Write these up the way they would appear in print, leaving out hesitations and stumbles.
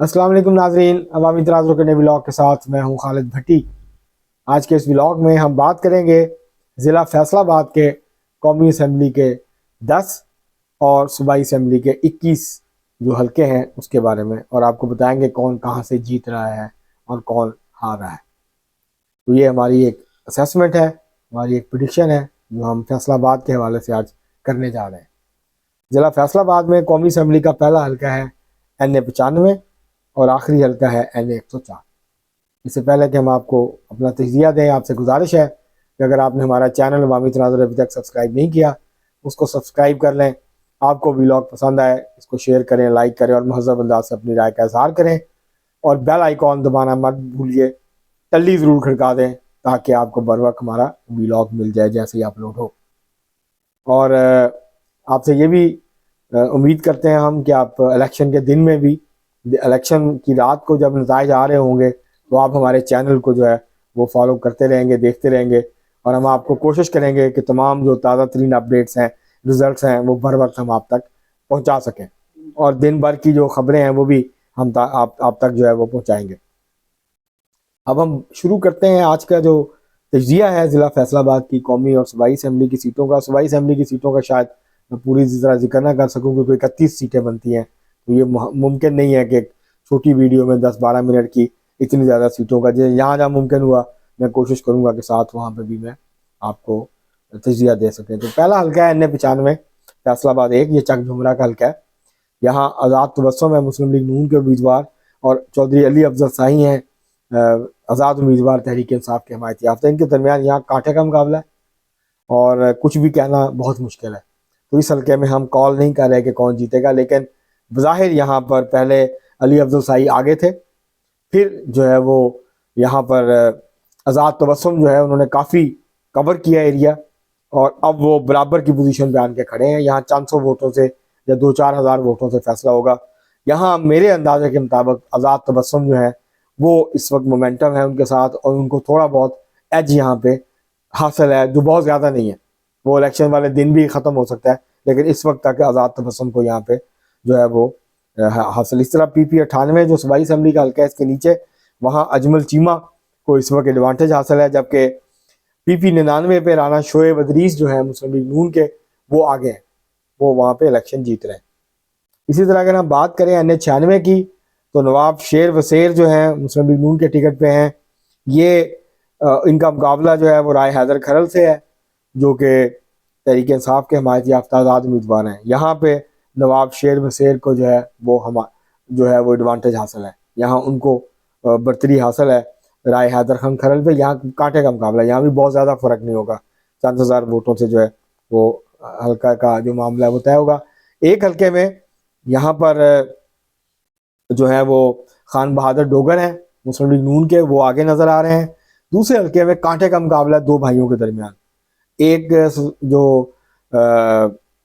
अस्सलाम वालेकुम नाजरीन, अवामी तराजुर के नए व्लॉग के साथ मैं हूं खालिद भट्टी। आज के इस व्लॉग में हम बात करेंगे ज़िला फैसलाबाद के कौमी असम्बली के 10 और सूबाई असम्बली के 21 जो हलके हैं उसके बारे में, और आपको बताएंगे कौन कहां से जीत रहा है और कौन हार रहा है। तो ये हमारी एक असेसमेंट है, हमारी एक प्रिडिक्शन है जो हम फैसलाबाद के हवाले से आज करने जा रहे हैं। ज़िला फैसलाबाद में कौमी असम्बली का पहला हलका है NA 95 और आखिरी हल्का है NA 104। इससे पहले कि हम आपको अपना तजिया दें, आपसे गुजारिश है कि अगर आपने हमारा चैनल अवामी तनाज़ुर अभी तक सब्सक्राइब नहीं किया, उसको सब्सक्राइब कर लें। आपको व्लॉग पसंद आए इसको शेयर करें, लाइक करें और महज़ब अंदाज से अपनी राय का इजहार करें, और बेल आइकॉन दबाना मत भूलिए। टल्ली ज़रूर खड़का दें ताकि आपको बर वक्त हमारा व्लॉग मिल जाए जैसे ही अपलोड हो। और आपसे ये भी उम्मीद करते हैं हम कि आप इलेक्शन के दिन में भी, इलेक्शन की रात को जब नताइज आ रहे होंगे, तो आप हमारे चैनल को जो है वो फॉलो करते रहेंगे, देखते रहेंगे, और हम आपको कोशिश करेंगे कि तमाम जो ताज़ा तरीन अपडेट्स हैं, रिजल्ट्स हैं, वो बर वक्त हम आप तक पहुंचा सकें, और दिन भर की जो खबरें हैं वो भी हम आप तक जो है वो पहुंचाएंगे। अब हम शुरू करते हैं आज का जो तजिया है ज़िला फैसलाबाद की कौमी और सूबाई असम्बली की सीटों का। सूबाई असम्बली की सीटों का शायद मैं पूरी तरह जिक्र ना कर सकूँ क्योंकि 31 सीटें बनती हैं, तो ये मुमकिन नहीं है कि छोटी वीडियो में 10-12 मिनट की इतनी ज़्यादा सीटों का, जहाँ जहाँ मुमकिन हुआ मैं कोशिश करूँगा कि साथ वहाँ पर भी मैं आपको तजिया दे सकें। तो पहला हल्का है NA 95 फैसलाबाद 1, ये चक झुमरा का हल्का है। यहाँ आज़ाद तबस्सुम है मुस्लिम लीग नून के उम्मीदवार, और चौधरी अली अफजल शाही हैं आज़ाद उम्मीदवार तहरीक इंसाफ के हमायत याफ्ता। इनके दरमियान यहाँ कांटे का मुकाबला है और कुछ भी कहना बहुत मुश्किल है। तो इस हल्के में हम कॉल नहीं कर रहे कि कौन जीतेगा, लेकिन बज़ाहिर यहाँ पर पहले अली अफजल शाही आगे थे, फिर जो है वो यहाँ पर आज़ाद तबस्सुम जो है उन्होंने काफ़ी कवर किया एरिया, और अब वो बराबर की पोजीशन पे आन के खड़े हैं। यहाँ 400 वोटों से या 2-4 हज़ार वोटों से फैसला होगा। यहाँ मेरे अंदाजे के मुताबिक आज़ाद तबस्सुम जो है वो इस वक्त मोमेंटम है उनके साथ, और उनको थोड़ा बहुत एज यहाँ पे हासिल है, जो बहुत ज़्यादा नहीं है। वो इलेक्शन वाले दिन भी ख़त्म हो सकता है, लेकिन इस वक्त तक आज़ाद तबस्सुम को यहाँ पे जो है वो हासिल। इस तरह PP 98 जो सूबाई असम्बली का हल्का है इसके नीचे, वहाँ अजमल चीमा को इस वक्त एडवांटेज हासिल है, जबकि PP 99 पे राना शोएब अदरीस जो है मुस्लिम लीग नून के, वो आगे हैं, वो वहाँ पे इलेक्शन जीत रहे हैं। इसी तरह अगर हम बात करें NA 96 की, तो नवाब शेर वसेर जो है मुस्लिम लीग नून के टिकट पे हैं। ये इनका मुकाबला जो है वो राय हैदर खरल से है, जो कि तहरीक इंसाफ के हमायत याफ्ता आज़ाद उम्मीदवार हैं। यहाँ पे नवाब शेर वसेर को जो है वो एडवांटेज हासिल है, यहाँ उनको बरतरी हासिल है राय हैदर खान खरल पे। यहाँ कांटे का मुकाबला, यहाँ भी बहुत ज़्यादा फर्क नहीं होगा, चंद हज़ार वोटों से जो है वो हल्का का जो मामला है वो तय होगा। एक हल्के में यहाँ पर जो है वो खान बहादुर डोगर हैं मुस्लिम लीग नून के, वो आगे नजर आ रहे हैं। दूसरे हल्के में कांटे का मुकाबला दो भाइयों के दरमियान, एक जो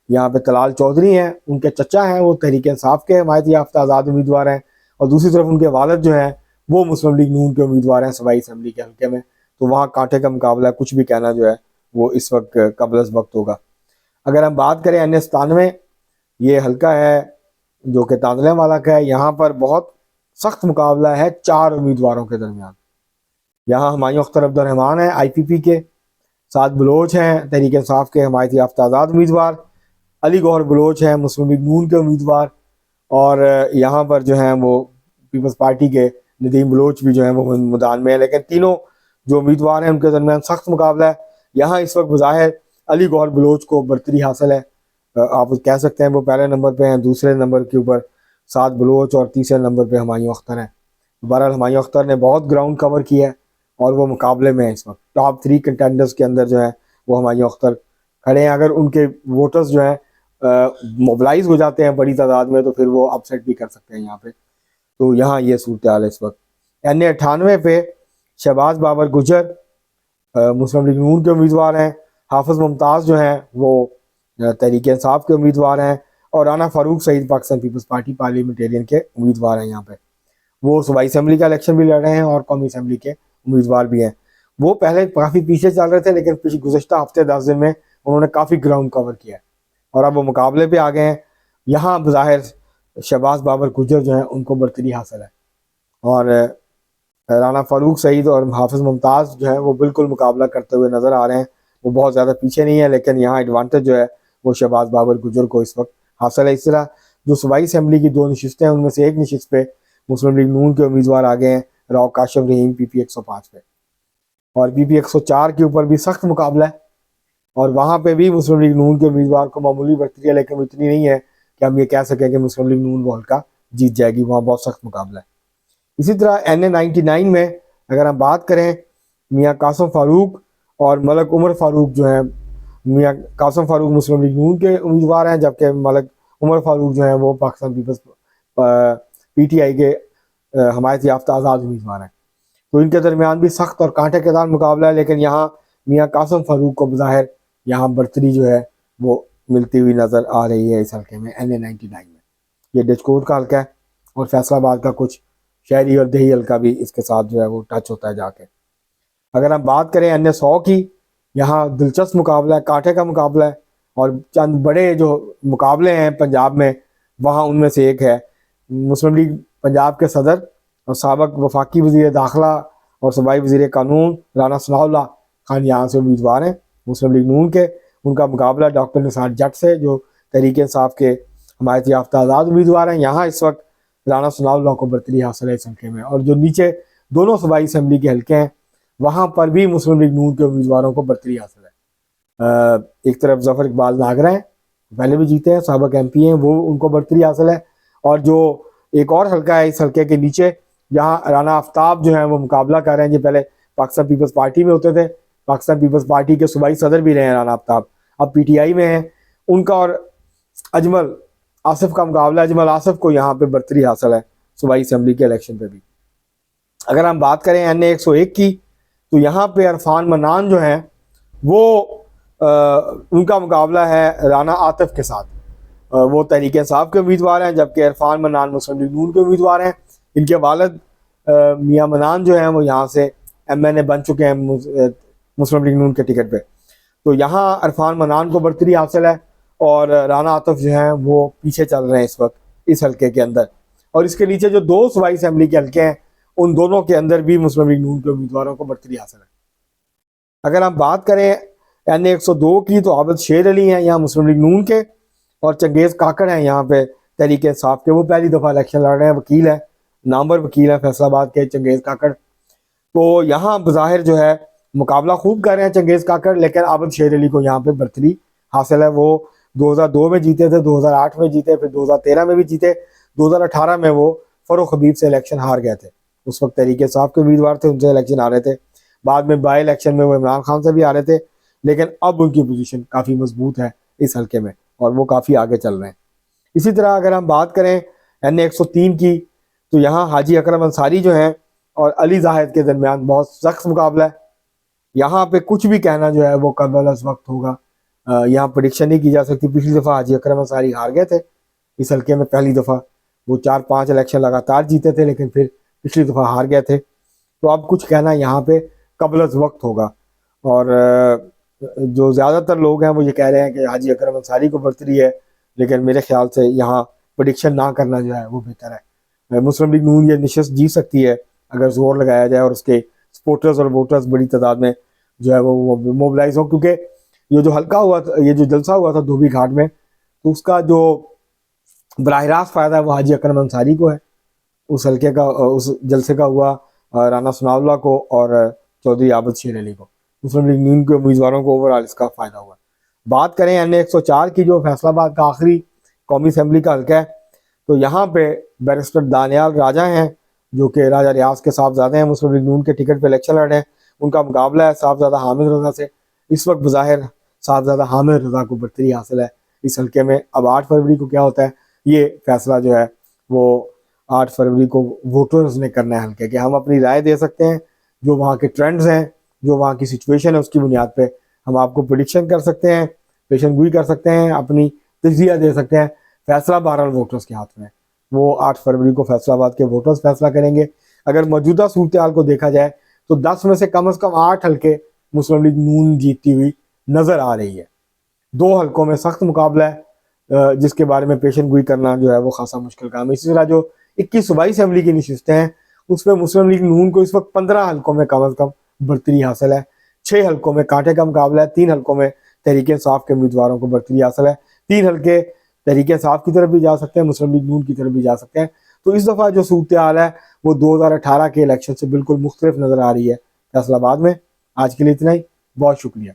यहाँ पे तलाल चौधरी हैं, उनके चचा हैं, वो तहरीक इंसाफ के हमायत याफ्ता आज़ाद उम्मीदवार हैं, और दूसरी तरफ उनके वालिद जो हैं वो मुस्लिम लीग नून के उम्मीदवार हैं सूबाई असम्बली के हल्के में। तो वहाँ कांटे का मुकाबला, कुछ भी कहना जो है वो इस वक्त कबल वक्त होगा। अगर हम बात करें NA 97, ये हल्का है जो कि तांदले वाला का है। यहाँ पर बहुत सख्त मुकाबला है 4 उम्मीदवारों के दरमियान। यहाँ हुमायूं अख्तर अब्दुर्रहमान है IPP के, साद बलोच हैं तहरीक इंसाफ के हमायत याफ्ता आज़ाद उम्मीदवार, अली गौहर बलोच हैं मुस्लिम लीग नून के उम्मीदवार, और यहाँ पर जो हैं वो पीपल्स पार्टी के नदीम बलोच भी जो है वो मैदान में है। लेकिन तीनों जो उम्मीदवार हैं उनके दरमियान सख्त मुकाबला है। यहाँ इस वक्त बज़ाहिर अली गौहर बलोच को बरतरी हासिल है, आप कह सकते हैं वो पहले नंबर पे हैं। दूसरे नंबर के ऊपर साद बलोच, और तीसरे नंबर पे हुमायूं अख्तर हैं। बहरहाल हुमायूं अख्तर ने बहुत ग्राउंड कवर किया है और वो मुकाबले में है इस वक्त। टॉप 3 कंटेंडर्स के अंदर जो है वो हुमायूं अख्तर खड़े हैं। अगर उनके वोटर्स जो हैं मोबिलाइज हो जाते हैं बड़ी तादाद में, तो फिर वो अपसेट भी कर सकते हैं यहाँ पे। तो यहाँ ये सूरत हाल है इस वक्त। NA 98 पे शहबाज बाबर गुजर मुस्लिम लीग नून के उम्मीदवार हैं, हाफिज मुमताज़ जो हैं वो तहरीक इंसाफ के उम्मीदवार हैं, और Rana Farooq Saeed Pakistan Peoples Party Parliamentarian के उम्मीदवार हैं। यहाँ पे वो सूबाई असम्बली का इलेक्शन भी लड़ रहे हैं और कौमी असम्बली के उम्मीदवार भी हैं। वो पहले काफ़ी पीछे चल रहे थे, लेकिन गुज़श्ता हफ्ते 10 दिन में उन्होंने काफ़ी ग्राउंड कवर किया है और अब वो मुकाबले पे आ गए हैं। यहाँ बज़ाहिर शहबाज बाबर गुजर जो हैं उनको बरतरी हासिल है। और राना फारूक सईद और हाफिज़ मुमताज़ जो है वो बिल्कुल मुकाबला करते हुए नज़र आ रहे हैं। वो बहुत ज़्यादा पीछे नहीं है, लेकिन यहाँ एडवांटेज जो है वो शहबाज बाबर गुजर को इस वक्त हासिल है। इस तरह जो सूबाई असम्बली की 2 नशिस्तें हैं उनमें से एक नशिस्त पे मुस्लिम लीग नून के उम्मीदवार आ गए हैं, राव काशिफ रहीम PP 105 पे, और PP 104 के ऊपर भी सख्त मुकाबला है। और वहाँ पे भी मुस्लिम लीग नून के उम्मीदवार को मामूली बरतरी है, लेकिन इतनी नहीं है कि हम ये कह सकें कि मुस्लिम लीग नून वो हल्का जीत जाएगी। वहाँ बहुत सख्त मुकाबला है। इसी तरह NA 99 में अगर हम बात करें, मियाँ कासिम फारूक और मलक उमर फारूक जो हैं, मियाँ कासिम फारूक मुस्लिम लीग नून के उम्मीदवार हैं, जबकि मलक उमर फारूक जो हैं वो पाकिस्तान पीपल्स PTI के हमायत याफ्ता आज़ाद उम्मीदवार हैं। तो इनके दरमियान भी सख्त और कांटेदार मुकाबला है, लेकिन यहाँ मियाँ कासिम फारूक को बज़ाहिर यहाँ बरतरी जो है वो मिलती हुई नज़र आ रही है इस हल्के में, NA 99 में। ये डिस्कोट का हल्का है और फैसलाबाद का कुछ शहरी और देही हल्का भी इसके साथ जो है वो टच होता है जाके। अगर हम बात करें NA 100 की, यहाँ दिलचस्प मुकाबला है, कांटे का मुकाबला है, और चंद बड़े जो मुकाबले हैं पंजाब में, वहाँ उनमें से एक है मुस्लिम लीग पंजाब के सदर और साबिक वफाकी वज़ीर दाखिला और सूबाई वज़ीर कानून राना सनाउल्लाह खान यहाँ से उम्मीदवार हैं मुस्लिम लीग नून के। उनका मुकाबला डॉक्टर निसार जट से, जो तहरीक इंसाफ के हमायत याफ्ता आज़ाद उम्मीदवार हैं। यहाँ इस वक्त राना सनाउल्लाह को बरतरी हासिल है इस हल्के में। और जो नीचे दोनों सूबाई असम्बली के हल्के हैं वहाँ पर भी मुस्लिम लीग नून के उम्मीदवारों को बरतरी हासिल है। एक तरफ जफ़र इकबाल नागरा हैं, पहले भी जीते हैं, साबिक MP हैं, वो उनको बरतरी हासिल है। और जो एक और हल्का है इस हल्के के नीचे, यहाँ राना आफ्ताब जो हैं वो मुकाबला कर रहे हैं, जो पहले पाकिस्तान पीपल्स पार्टी में होते थे, पाकिस्तान पीपल्स पार्टी के सूबाई सदर भी रहे हैं राना आफ्ताब, अब PTI में हैं। उनका और अजमल आसिफ का मुकाबला, अजमल आसिफ को यहाँ पे बरतरी हासिल है सूबाई असम्बली के इलेक्शन पे भी। अगर हम बात करें NA 101 की, तो यहाँ पे इरफान मनान जो हैं वो उनका मुकाबला है राना आतिफ के साथ। वो तहरीक इंसाफ के उम्मीदवार हैं, जबकि इरफान मनान मुस्लिम लीग नून के उम्मीदवार हैं। इनके वालिद मियाँ मनान जो हैं वो यहाँ से MNA बन चुके हैं मुस्लिम लीग नून के टिकट पे। तो यहाँ इरफान मनान को बरतरी हासिल है और राना आतिफ जो हैं वो पीछे चल रहे हैं इस वक्त इस हल्के के अंदर। और इसके नीचे जो 2 सूबाई असम्बली के हल्के हैं उन दोनों के अंदर भी मुस्लिम लीग नून के उम्मीदवारों को बरतरी हासिल है। अगर हम बात करें NA 102 की, तो आबिद शेर अली हैं यहाँ मुस्लिम लीग नून के, और चंगेज़ काकड़ हैं यहाँ पे तहरीक इंसाफ के। वो पहली दफ़ा इलेक्शन लड़ रहे हैं, वकील हैं, नामवर वकील हैं फैसलाबाद के चंगेज़ काकड़। तो यहाँ बज़ाहिर जो है मुकाबला खूब कर रहे हैं चंगेज़ काकड़, लेकिन आबिद शेर अली को यहाँ पे बरतरी हासिल है। वो 2002 में जीते थे, 2008 में जीते, फिर 2013 में भी जीते, 2018 में वो फरूख हबीब से इलेक्शन हार गए थे। उस वक्त तहरीक इंसाफ के उम्मीदवार थे, उनसे इलेक्शन आ रहे थे। बाद में बाई इलेक्शन में वो इमरान खान से भी आ रहे थे, लेकिन अब उनकी पोजीशन काफ़ी मजबूत है इस हल्के में और वो काफ़ी आगे चल रहे हैं। इसी तरह अगर हम बात करें NA 103 की, तो यहाँ हाजी अकरम अंसारी जो हैं और अली जाहिद के दरमियान बहुत सख्त मुकाबला है। यहाँ पे कुछ भी कहना जो है वो कबल अज़ वक्त होगा, यहाँ प्रेडिक्शन नहीं की जा सकती। पिछली दफ़ा हाजी अकरम अंसारी हार गए थे इस हल्के में, पहली दफ़ा वो 4-5 इलेक्शन लगातार जीते थे, लेकिन फिर पिछली दफ़ा हार गए थे। तो अब कुछ कहना यहाँ पे कबल अज़ वक्त होगा। और जो ज़्यादातर लोग हैं वो ये कह रहे हैं कि हाजी अकरम अंसारी को बरतरी है, लेकिन मेरे ख्याल से यहाँ प्रेडिक्शन ना करना जो है वो बेहतर है। मुस्लिम लीग नून ये नशिस्त जीत सकती है अगर जोर लगाया जाए और उसके सपोर्टर्स और वोटर्स बड़ी तादाद में जो है वो मोबिलाइज हो, क्योंकि ये जो हल्का हुआ था, ये जो जलसा हुआ था धोबी घाट में, तो उसका जो बराह रास्त फ़ायदा है वो हाजी अकरम अंसारी को है। उस हल्के का उस जलसे का हुआ राना सनाउल्लाह को और चौधरी आबिद शेर अली को, मुस्लिम लीग नून के उम्मीदवारों को ओवरऑल इसका फ़ायदा हुआ। बात करें NA 104 की, जो फैसलाबाद का आखिरी कौमी असम्बली का हल्का है, तो यहाँ पे बैरिस्टर दानियाल राजा हैं जो कि राजा रियाज के साहबजादे हैं, मुस्लिम लीग नून के टिकट पर इलेक्शन लड़ रहे हैं। उनका मुकाबला है साहबजादा हामिद रजा से। इस वक्त बज़ाहिर साहबजादा हामिद रजा को बरतरी हासिल है इस हल्के में। अब 8 फरवरी को क्या होता है ये फैसला जो है वो 8 फरवरी को वोटर्स ने करना है हल्के के। हम अपनी राय दे सकते हैं, जो वहाँ के ट्रेंड्स हैं, जो वहाँ की सिचुएशन है, उसकी बुनियाद पे हम आपको प्रेडिक्शन कर सकते हैं, पेशन गोई कर सकते हैं, अपनी तज्जिया दे सकते हैं। फैसला बहरहाल वोटर्स के हाथ में है। वो 8 फरवरी को फैसलाबाद के वोटर्स फैसला करेंगे। अगर मौजूदा सूरत हाल को देखा जाए तो 10 में से कम 8 हल्के मुस्लिम लीग नून जीतती हुई नज़र आ रही है। 2 हल्कों में सख्त मुकाबला है, जिसके बारे में पेशन गोई करना जो है वो खासा मुश्किल काम है। इसी तरह जो 21 सूबाई असम्बली की नशिस्तें हैं उसमें मुस्लिम लीग नून को इस वक्त 15 हल्कों में कम अज़ कम बरतरी हासिल है। 6 हल्कों में कांटे का मुकाबला है, 3 हल्कों में तहरीक इंसाफ के उम्मीदवारों को बरतरी हासिल है। 3 हल्के तहरीक इंसाफ की तरफ भी जा सकते हैं, मुस्लिम लीग नून की तरफ भी जा सकते हैं। तो इस दफ़ा जो सूरत हाल है वो 2018 के इलेक्शन से बिल्कुल मुख्तलिफ नज़र आ रही है फैसलाबाद में। आज के लिए इतना ही, बहुत शुक्रिया।